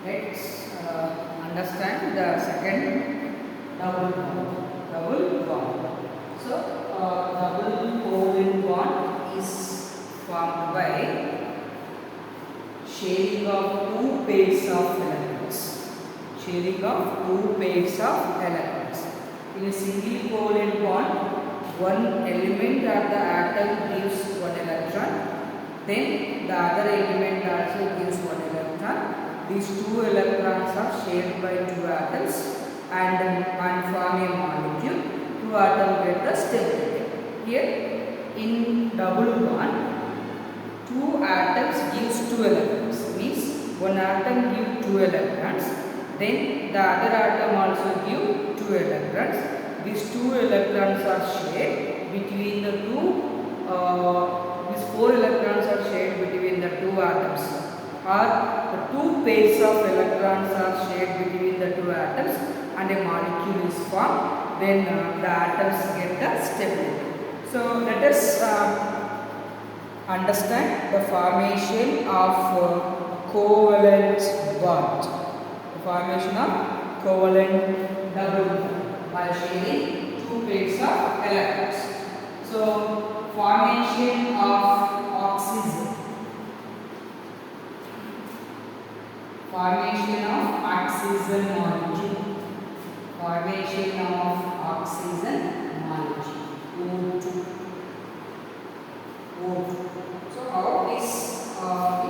Let's understand the second double bond. Double bond. So, double covalent bond is formed by sharing of two pairs of electrons. Sharing of two pairs of electrons. In a single covalent bond, one element of the atom gives one electron. Then the other element also gives one electron. These two electrons are shared by two atoms and form a molecule. Two atoms get the stability. Here in double bond, two atoms gives two electrons. Means one atom gives two electrons. Then the other atom also gives two electrons. These two electrons are shared between the two. These four electrons are shared between the two atoms. Or the two pairs of electrons are shared between the two atoms and a molecule is formed. Then the atoms get the stability. So let us understand the formation of covalent bond. The formation of covalent double bond by sharing two pairs of electrons. So formation of oxygen. Formation of oxygen molecule. Formation of oxygen molecule. O2. O2. So how this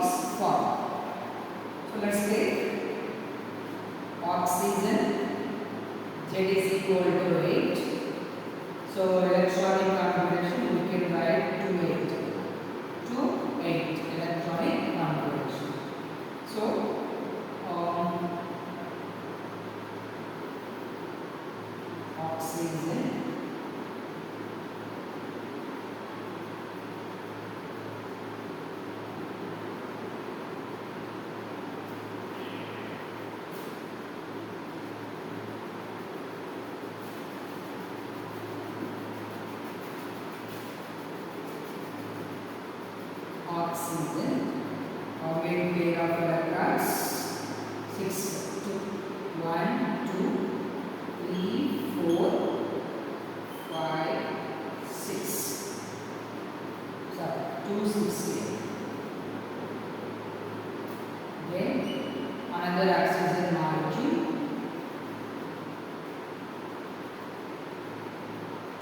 is formed? So let's take oxygen. Z is equal to 8. So electronic configuration we can write 2 8 electronic configuration. So oxygen how many pair of electrons? 6. 1 2 3 4 5 6. Sorry, 2 6 here. Then another oxygen molecule.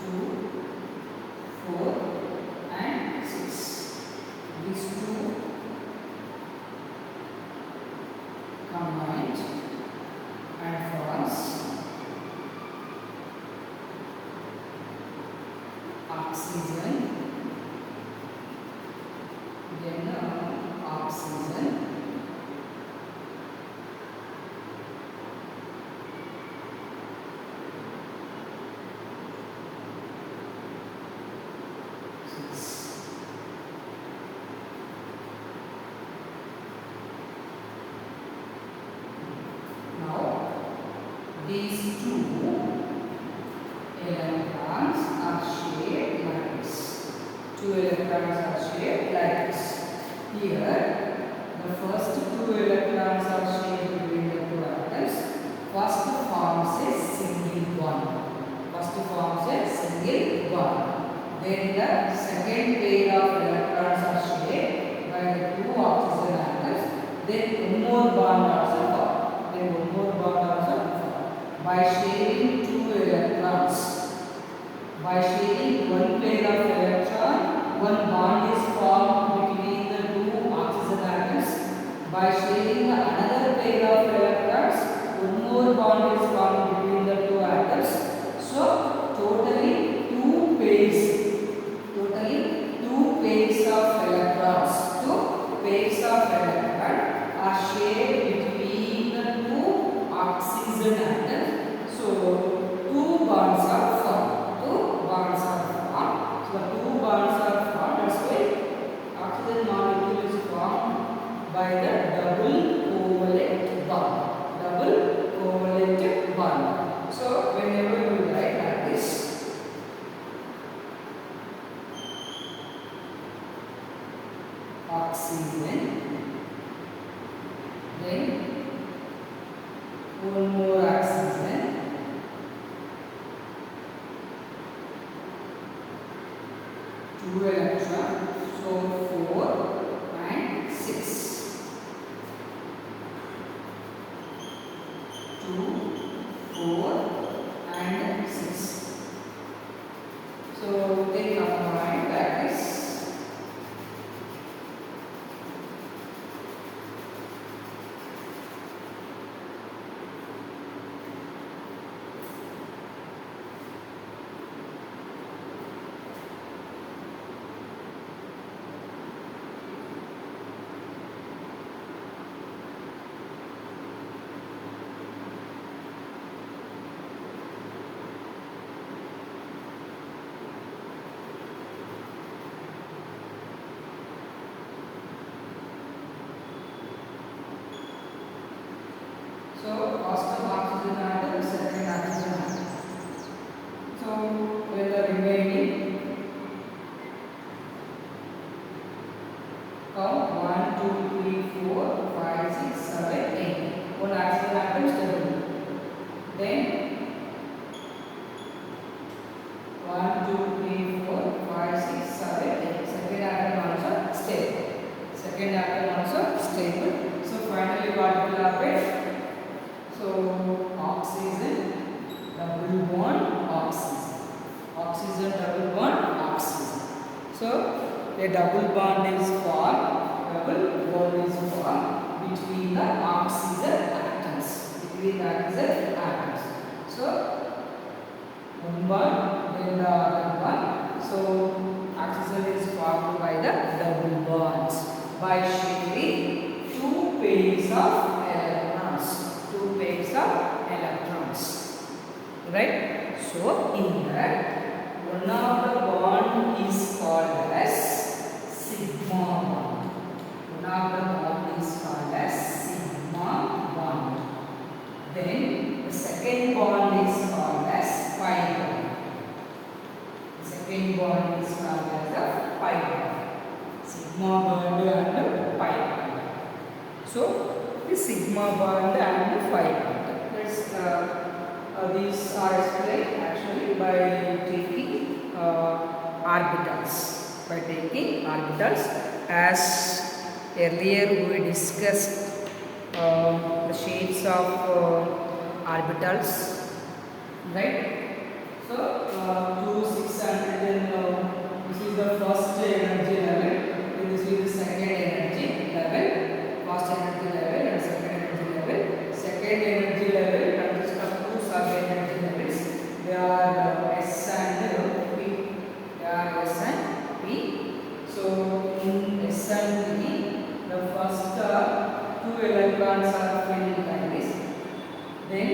2 4 and 6. These two combined and forms oxygen. Then oxygen. These two electrons are shared like this. Two electrons are shared like this. Here, the first two electrons are shared between the two atoms. First forms a single bond. First forms a single bond. Then the second pair of electrons are shared by the two oxygen atoms. Then one more bond also formed. Then one more bond also formed. By sharing two electrons, by sharing one pair of electron, one bond is formed between the two oxygen atoms. By sharing another pair of electrons, one more bond is formed between the two atoms. So totally two pairs of electrons, are shared between the two oxygen atoms. So two bonds are formed. So the two bonds are formed. That's why oxygen molecule is formed by the double covalent bond. So whenever we write like this, oxygen then one more oxygen, two electron, so 4 and 6. 2, 4 and 6. So they combine, that is so first oxygen atom, second oxygen atom. So when the remaining count 1, 2, 3, 4, 5, 6, 7, 8. One oxygen atom is stable. Then 1, 2, 3, 4, 5, 6, 7, 8. Second atom also stable. Second atom also stable. So finally what will happen? So oxygen double bond oxygen. Oxygen double bond oxygen. So a double bond is formed. Double bond is formed between the oxygen atoms. Between the oxygen atoms. So one bond, then the other one. So oxygen is formed by the double bonds by sharing two pairs of electrons. Two pairs of electrons, right? So in that, one of the bond is called as sigma bond. One of the bond is called as sigma bond. Then the second bond is called as pi bond. The second bond is called as the pi bond. Sigma bond and pi bond. So the sigma bond and the pi bond. These are explained actually by taking orbitals. By taking orbitals, as earlier we discussed the shapes of orbitals, right? So 2, 6 and this is the first energy level. And this is the second energy level. First energy level and second energy level. Second energy level consists of two sub-energy levels. They are S and P. They are S and P. So in S and P, the first two electrons are filled like this. Then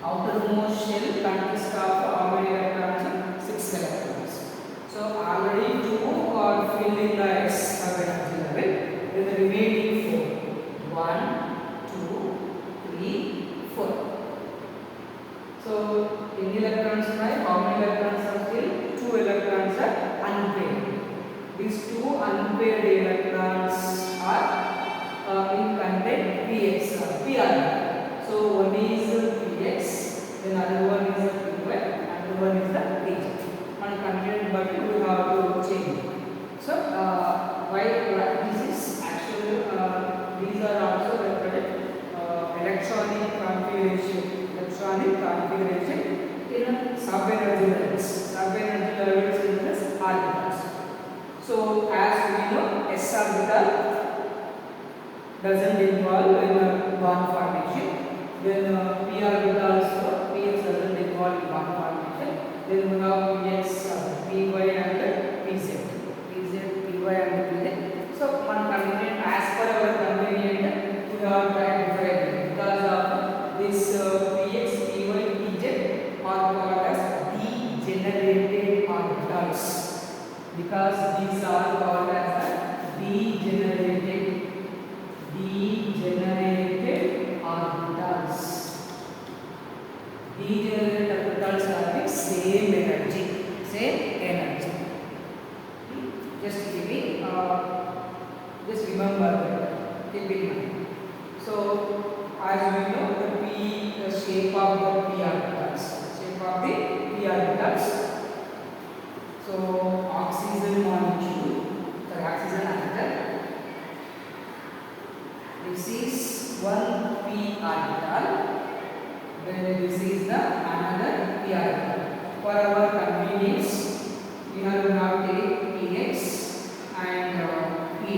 outermost shell consists of how many electrons? 6 electrons. So already 2 are filled in the S sub-energy level. Then the remaining 4. 1, 2, 3, 4. So in electrons type, how many electrons are filled? 2 electrons are unpaired. These 2 unpaired electrons are in content px or pr. So one is px, then another one is py, another one is the pz. On content but we have to change. So why this is actually these are also represented electronic configuration. Electronic configuration in sub-energy levels. Sub-energy levels in this orbitals. So as we know, s orbital doesn't involve in bond formation. Then p orbital also, px doesn't involve in bond formation. Then we have px, py and pz. Pz, py and pz. So one convenient, as per our convenient, we have tried differently because of this px, py, pz are called as degenerated orbitals. Because these are called as degenerated orbitals. Degenerated orbitals are the same energy. Just remember that. Keep in mind. So as we know, the shape of the p orbitals. Shape of the p orbitals. So oxygen molecule, the oxygen atom. This is one p orbital. Then this is the another p orbital. For our convenience, we have to now take px and py.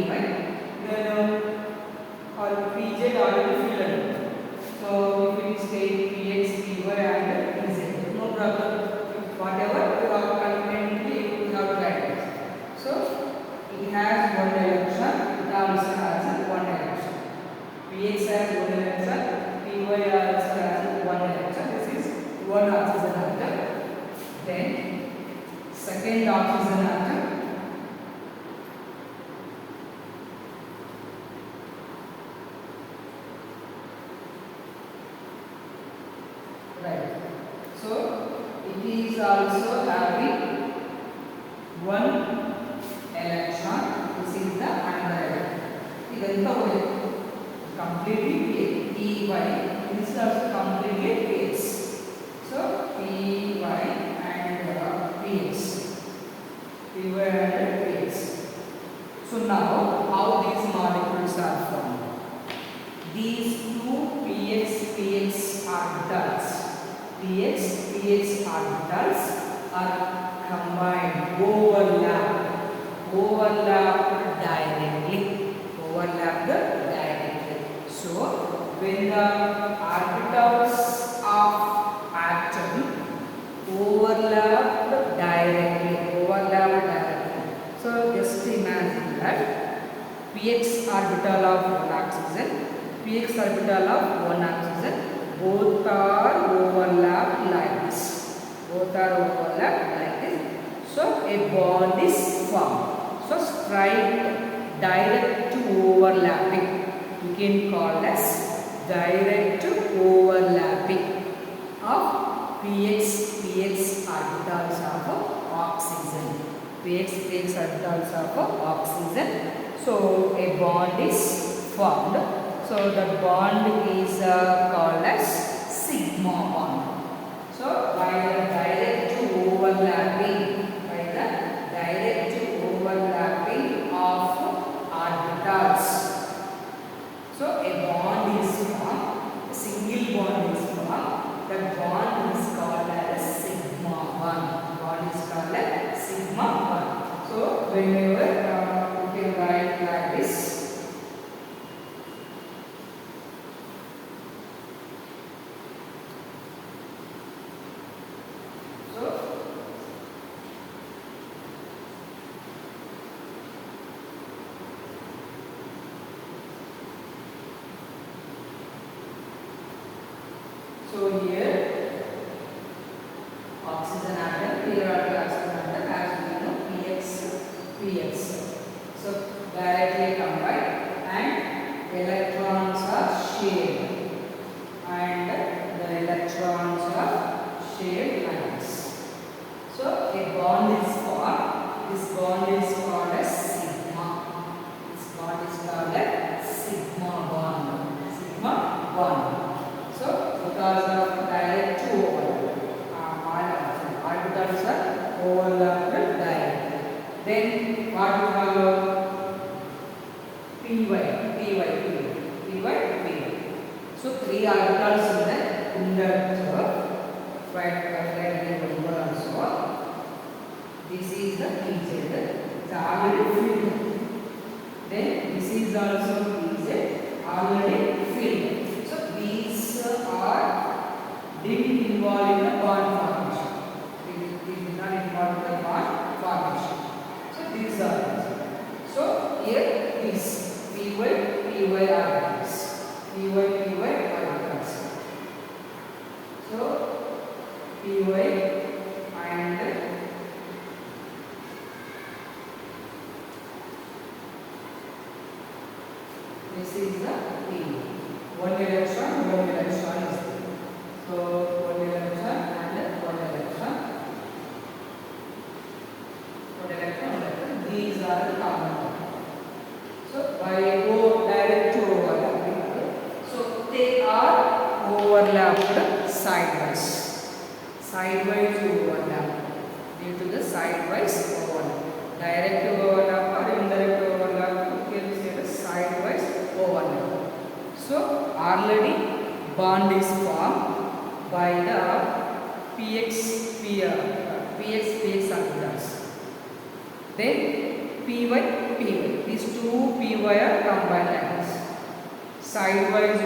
Then our pz already filled. So if we take px, py and pz, no problem. Whatever you have conveniently you have to write it. So it has one electron, it also has one electron. px has one electron, py also has one electron. This is one oxygen atom. Then second oxygen atom. Right. So it is also having one electron. This is the another electron. Completely py. This is also completely px. So py and px. Py and px. So now how these molecules are formed? These two px orbitals. px orbitals are combined, overlapped directly. So when the orbitals of atom overlap directly. So just imagine that px orbital of one oxygen, px orbital of one oxygen, both are overlapped like this. So a bond is formed. So straight direct to overlapping, you can call as direct overlapping of px orbitals of oxygen. px orbitals of oxygen. So a bond is formed. So the bond is called as sigma bond. So by the direct overlapping of orbitals. So a bond is formed, a single bond is formed. The bond is called as sigma bond. So whenever you can write like this. So here oxygen atom, here are the oxygen atom as we know px. So directly combined and electrons are shared, and the electrons are shared like this. So a bond is formed. This bond is called as sigma. This bond is called as sigma bond. So because of direct to overlap, orbitals are overlapped directly. Then what we have? py. So three orbitals in the right also. This is the pz. It's already filled. Then this is also pz, already filled. These didn't involve in the bond formation. They did not involve in the bond formation. So these are. So here is py orbitals. So py and this is the p. One electron is there. So one electron and one electron. These are common. So by go direct to overlapping. sidewise overlap, due to the sidewise overlap. Direct overlap or indirect overlap, we can say the sidewise overlap. So already bond is formed by the px orbitals. Then py, these two py are combined atoms. Sidewise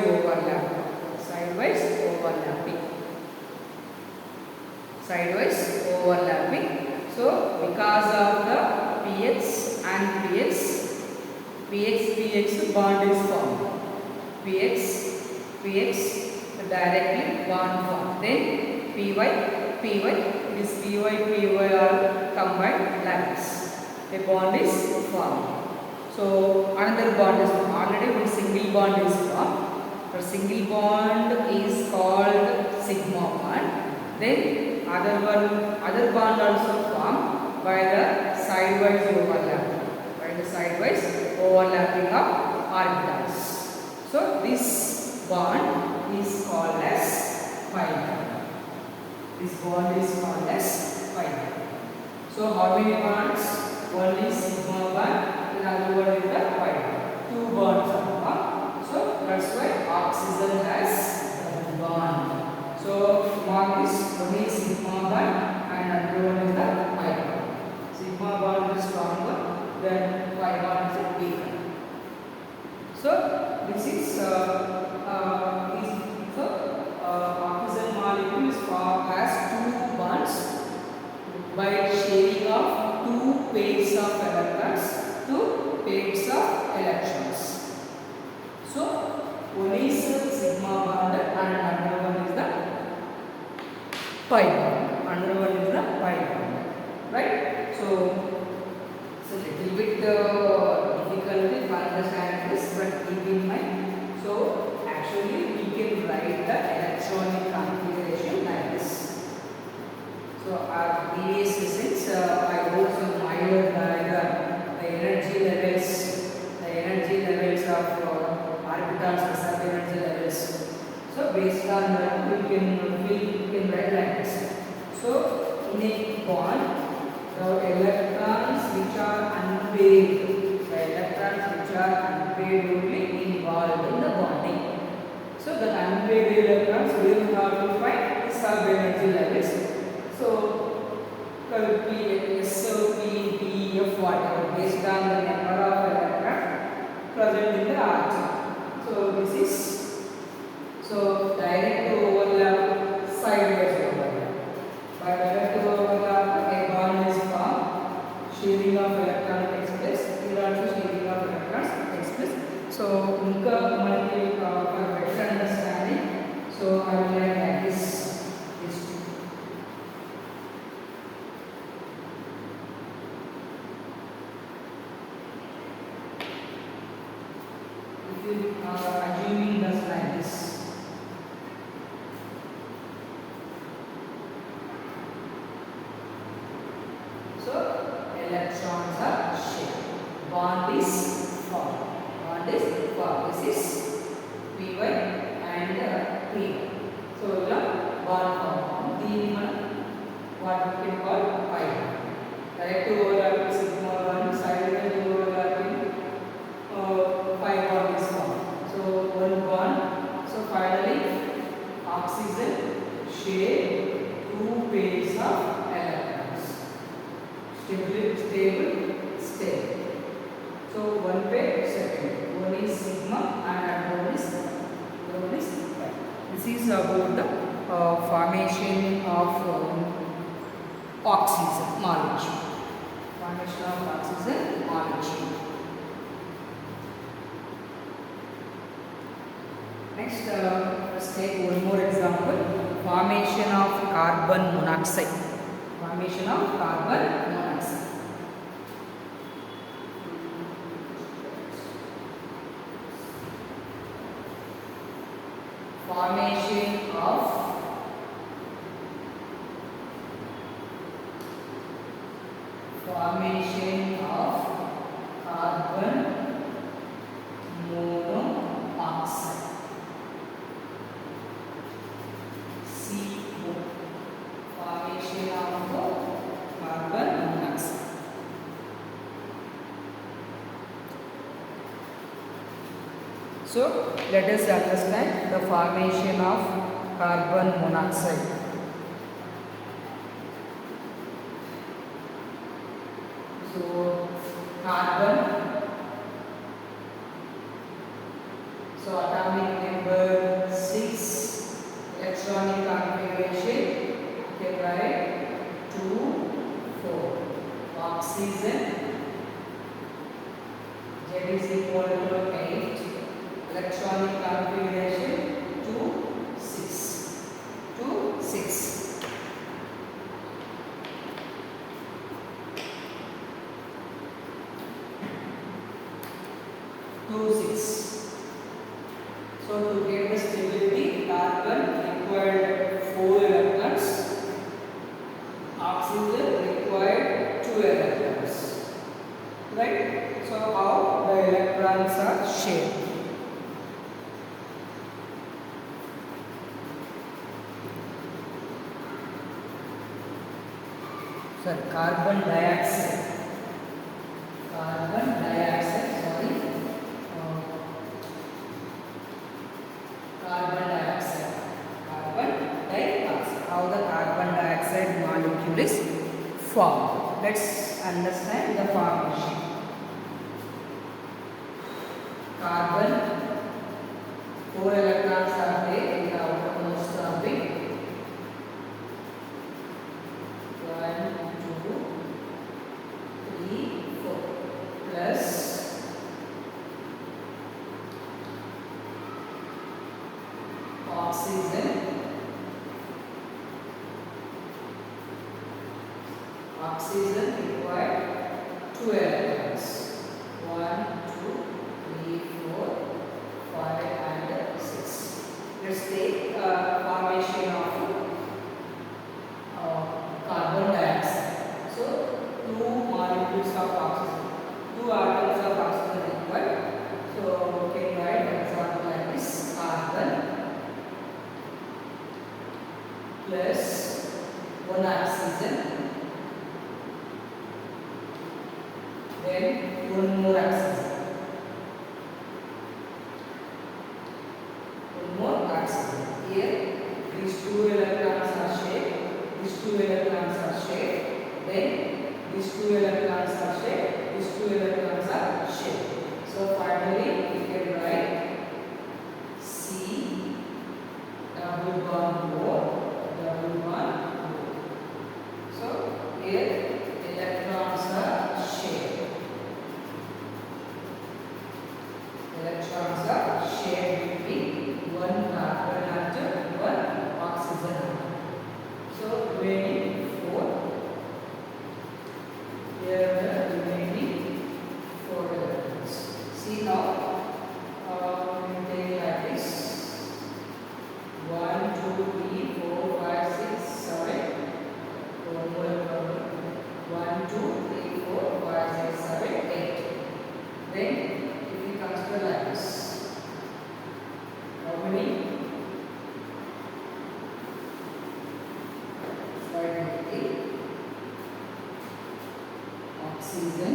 overlapping. So because of the px and px bond is formed. px directly bond formed. Then py, this py are combined lattice. A bond is formed. So another bond is formed. Already one single bond is formed. A single bond is called sigma bond. Then other bond also formed by the sidewise overlapping of orbitals. So this bond is called as pi bond. So how many bonds? One is sigma bond, another one is the pi bond. Two bonds are formed. So that's why oxygen has double bond. So mark this, one is sigma bond and another one is the pi bond. Sigma bond is stronger than pi bond is weaker. So this is oxygen molecule has two bonds by sharing of two pairs of electrons. So one is sigma bond and another one is the pi bond. Right? So it's a little bit difficult to understand this, but keep in mind. So actually we can write the electronic configuration like this. So our previous lessons I wrote some minor diagram, the energy levels of orbitals, the sub-energy levels. So based on that we can write like this. So in a bond, the electrons which are unpaired only involved in the bonding. So the unpaired electrons will have to find the sub-energy levels. So P, S, P, D, F, whatever, based on the number of electrons present in the atom. So this is direct overlap, sidewise overlap. By direct overlap, a bond is formed, sharing of electrons takes place. Here also sharing of electrons takes place. So for better understanding, so I will write like this. Assuming this like this. So electrons are shared. Bond is formed. This is py and py. So the bond formed. What we can call pi. Direct overlapping sigma bond, sidewise overlapping pi bond is formed. So one bond. So finally oxygen share two pairs of electrons. Stable. So one pair, second. One is sigma and another one is pi. This is about the formation of oxygen molecule. Next, let's take one more example. Formation of carbon monoxide. Formation of carbon monoxide. Formation of carbon monoxide. So let us understand the formation of carbon monoxide. So carbon, so atomic number 6, electronic configuration, okay, right, 2, 4. Oxygen, Z is equal to 8. Electronic configuration 2, 6. 2, 6. So to get the stability, carbon required 4 electrons, oxygen required 2 electrons. Right? So how the electrons are shared? Sorry, carbon dioxide. Carbon dioxide, sorry. Carbon dioxide. Carbon dioxide. How the carbon dioxide molecule is formed. Let's understand the formation. Carbon, 4 electrons are there in the outermost orbit. 1, 2, 3, 4 plus oxygen. Oxygen required 2 electrons. 1, 2, 3, 4, 5 and 6. Let's take formation of carbon dioxide. So 2 molecules of oxygen, 2 atoms of oxygen required. So we can write an example like this: carbon plus 1 oxygen, then 1 more oxygen. 1 more oxygen. Here these 2 electrons are shared. These 2 electrons are shared. Then these 2 electrons are shared. These 2 electrons are shared. So finally we can write C double bond O, double bond O. So here electrons are shared. Electrons are shared between 1 carbon atom, 1 oxygen atom. So remaining 4. Here the remaining 4 electrons. See now, we take like this: 1, 2, 3, 4, 5, 6, 7. 1, 2, 3, 4, 5, 6, 7, 8. Then if we consider like this, how many? 5, oxygen,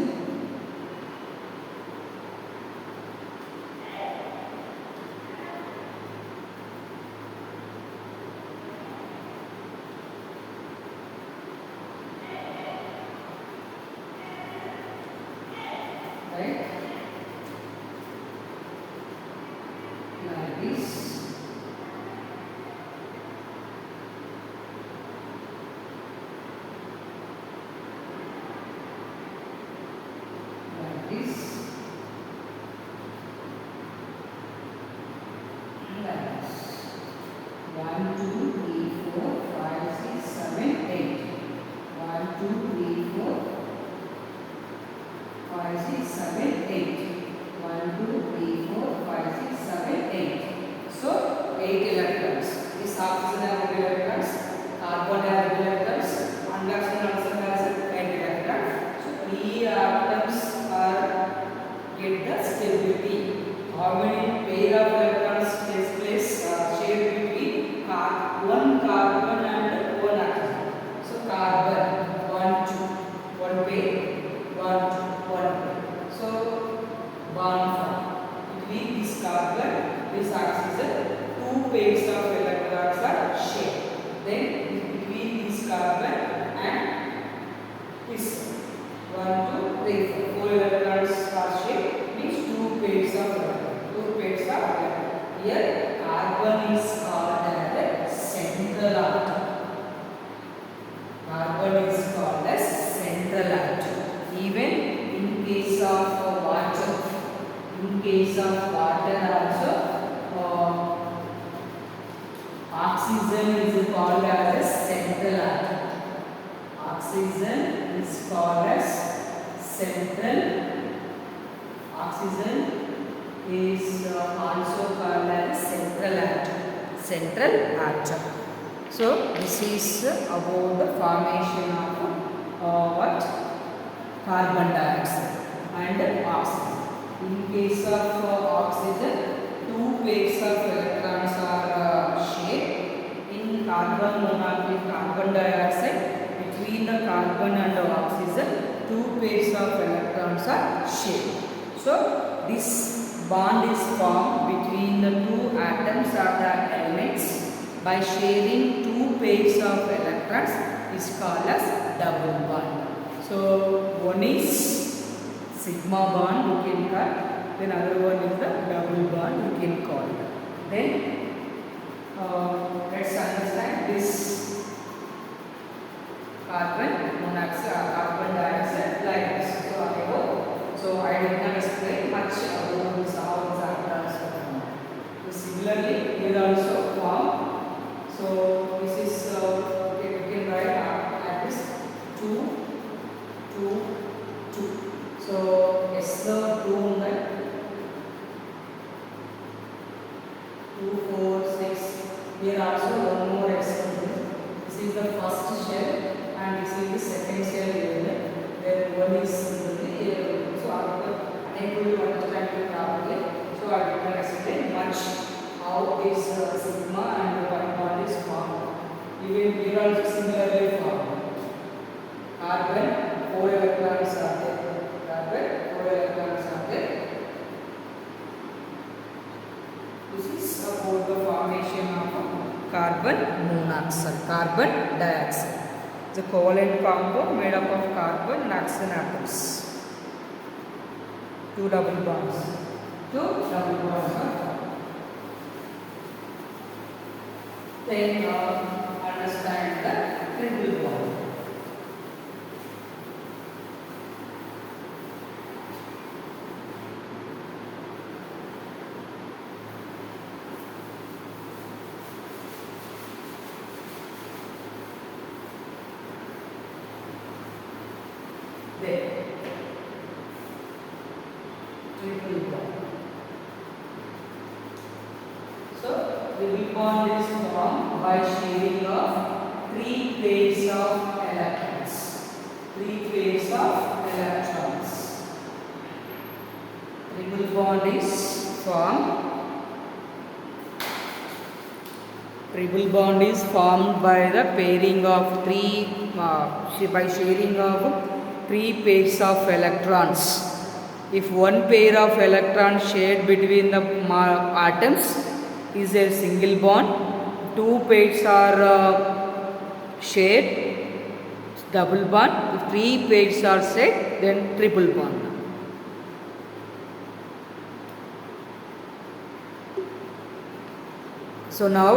right? Like this. Like this. Like this. 1, 2, 3, 4, 5, 6, 7, 8. 1, 2, 3, 4, 5, 6, 7, 8. 1, 2, 3, 4, 5, 6, 7, 8. So 8 electrons. This oxygen has 8 electrons, carbon has 8 electrons, and oxygen also has 8 electrons. So 3 atoms are get the stability. How many pair of electrons takes place shared between carbon this carbon, this oxygen, two pairs of electrons are shared. Then between this carbon and this 1, 2, 3, 4 electrons are shared, means two pairs of electrons. Two pairs of electrons. Here carbon is called as the central atom. Carbon is called as central atom. Even in case of water, also oxygen is called as a central atom. Oxygen is called as central. Oxygen is also called as central atom. Central atom. So this is about the formation of what? Carbon dioxide and oxygen. In case of oxygen, two pairs of electrons are shared. In carbon monoxide, carbon dioxide, between the carbon and the oxygen, two pairs of electrons are shared. So this bond is formed between the two atoms or the elements by sharing two pairs of electrons is called as double bond. So one is sigma bond we can call, then other one is the double bond we can call. Then let's understand this carbon monoxide, carbon dioxide like this. So I did not explain much about this how this atoms formed. So similarly here also form. So this is okay, we can write at this 2, 2, 2. So S the 2 on that 2, 4, 6. Here also one more S. This is the first shell and this is the second shell here. Where one is here. So I am unable to understand it properly. So I did not explain much how this sigma and one bond is formed. Even here also similarly formed. Carbon 4 electrons are there. Carbon 4 electrons are there. This is about the formation of carbon monoxide, carbon dioxide. The covalent compound made up of carbon and oxygen atoms. Two double bonds. Two double bonds are formed. Then understand the triple bond. Then triple bond. So triple bond is formed by sharing of three pairs of electrons. Three pairs of electrons. Triple bond is formed. Triple bond is formed by the pairing of by sharing of three pairs of electrons. If one pair of electrons shared between the atoms is a single bond, two pairs are shared, double bond. If three pairs are shared, then triple bond. So now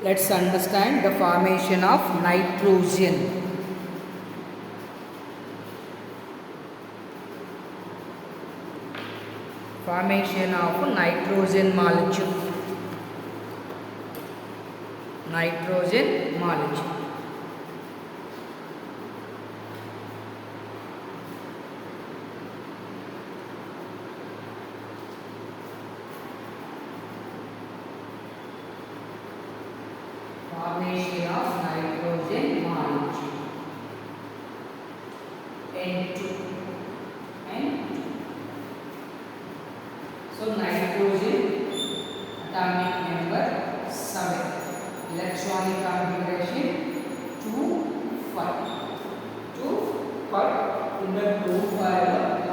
let's understand the formation of nitrogen. Formation of nitrogen molecule. Nitrogen molecule. Formation of nitrogen molecule. N2. So nitrogen atomic number 7. Electronic configuration 2, 5. 2, 5. In the 2, 5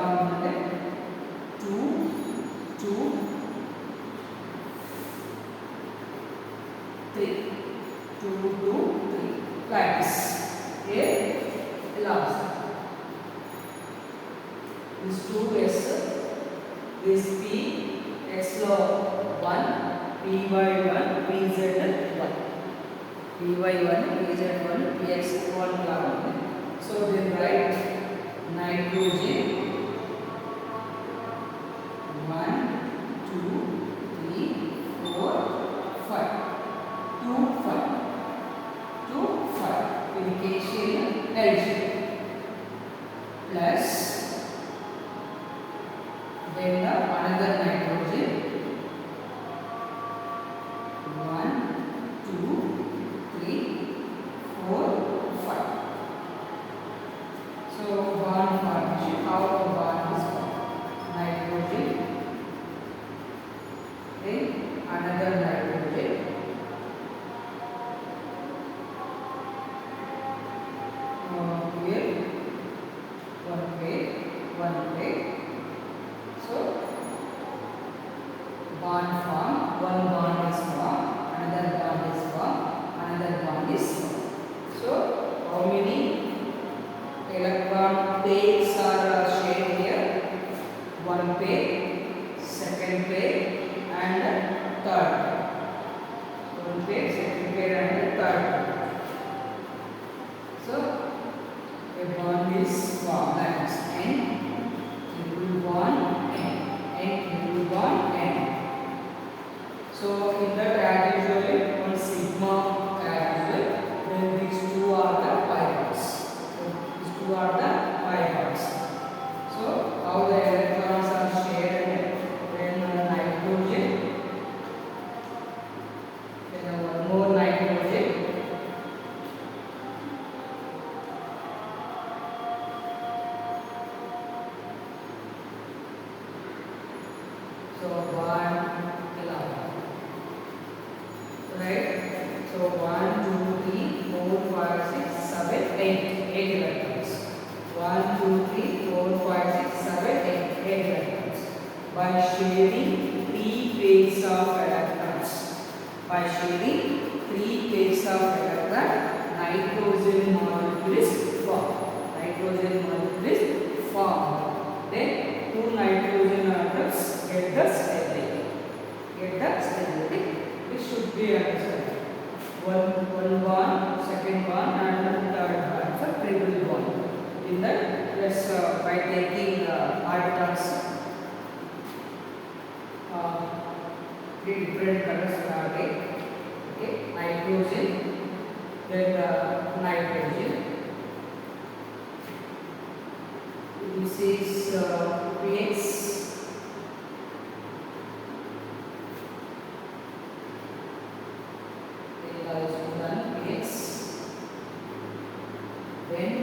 2, 2, 2, 2, 3. Like this. Okay? Last. This 2s, this p, x log 1, p by 1, pz 1. P by 1, pz 1, px 1 log. So then write nitrogen 1, 2, 3, 4, 5. 2, 5. 2, 5. Purification LG plus then another nitrogen 1, 2, 3, 4, 5. So bond formation, how the bond is formed? Nitrogen, then another nitrogen, here one way. So bond form, one bond is formed, another bond is formed, another bond is formed. So how many electron pairs are shared here? One pair, second pair, and third pair. One pair, second pair, and third pair. So a bond is formed. That is N triple bond N triple bond N. So in that as usually one sigma as usual. Then these two are the pi bonds. So these two are the pi bonds. So how the electrons are shared when nitrogen, then one more nitrogen, so 1, 11, right? So 1, 2, 3, 4, 5, 6, 7, 8 electrons. 1, 2, 3, 4, 5, 6, 7, 8 electrons. By sharing 3 pairs of electrons. By sharing 3 pairs of electrons, nitrogen molecule is formed. Nitrogen molecule is formed. Then 2 nitrogen atoms get the stability. It should be understood. One bond, second bond, and third bond. So triple bond. In that, let's by taking orbitals, three different colors are there. Okay, nitrogen, then nitrogen. This is pH. Then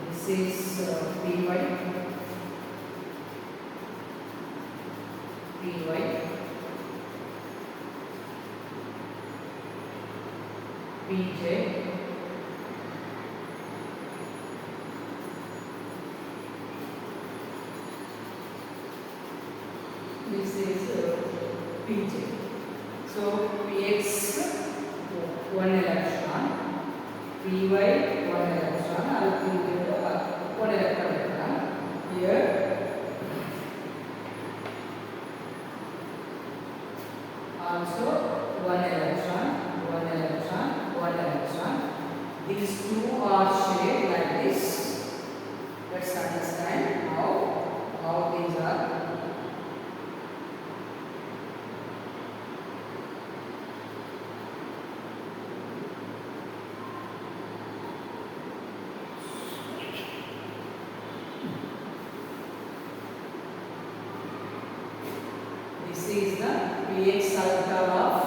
this is PY, PJ, this is PJ. So PX 1 electron, PY 1 electron, or PJ 1 electron. Here also 1 electron, 1 electron, 1 electron. These two are shared like this. Let's understand how these are. This is the pH cycle of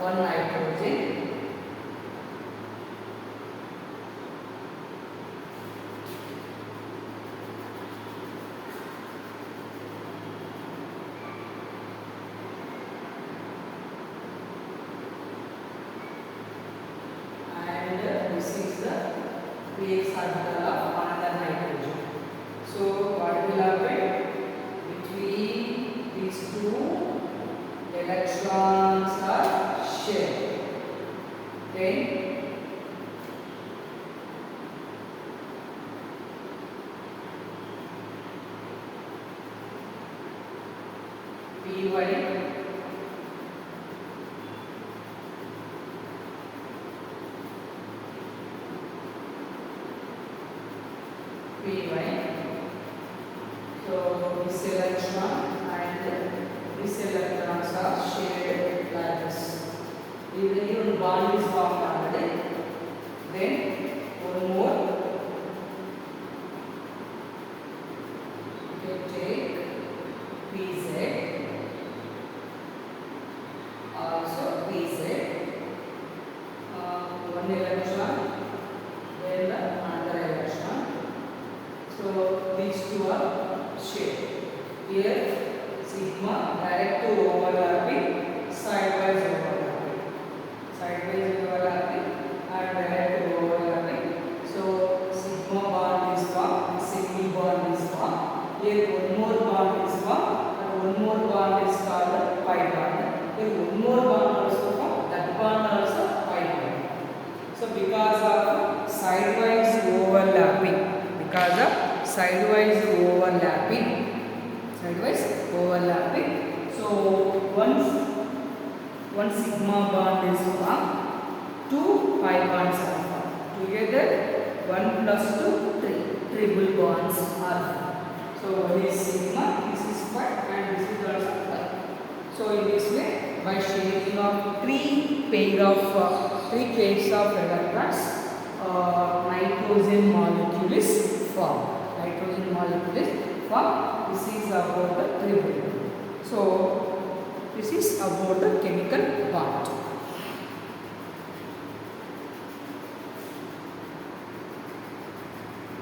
one nitrogen. And this is the pH cycle of another nitrogen. So what will happen? Between these two electrons are share. Then Py so this electron and this electrons are shared like this. Even bond is formed already. Then one more. You take Pz, also Pz. One electron, then the another electron. So these two are shared. Here sigma direct to overlapping, sidewise overlapping, and direct to overlapping. So sigma bond is formed, sigma bond is formed. Here one more bond is formed, and one more bond is called pi bond. Here one more bond also formed, that bond also pi bond. So because of sidewise overlapping, so one sigma bond is formed, two pi bonds are formed. Together 1 plus 2, 3 triple bonds are formed. So one is sigma, this is pi, and this is also pi. So in this way, by sharing of three pairs of electrons, nitrogen molecule is formed. This is about the triple. So this is about the chemical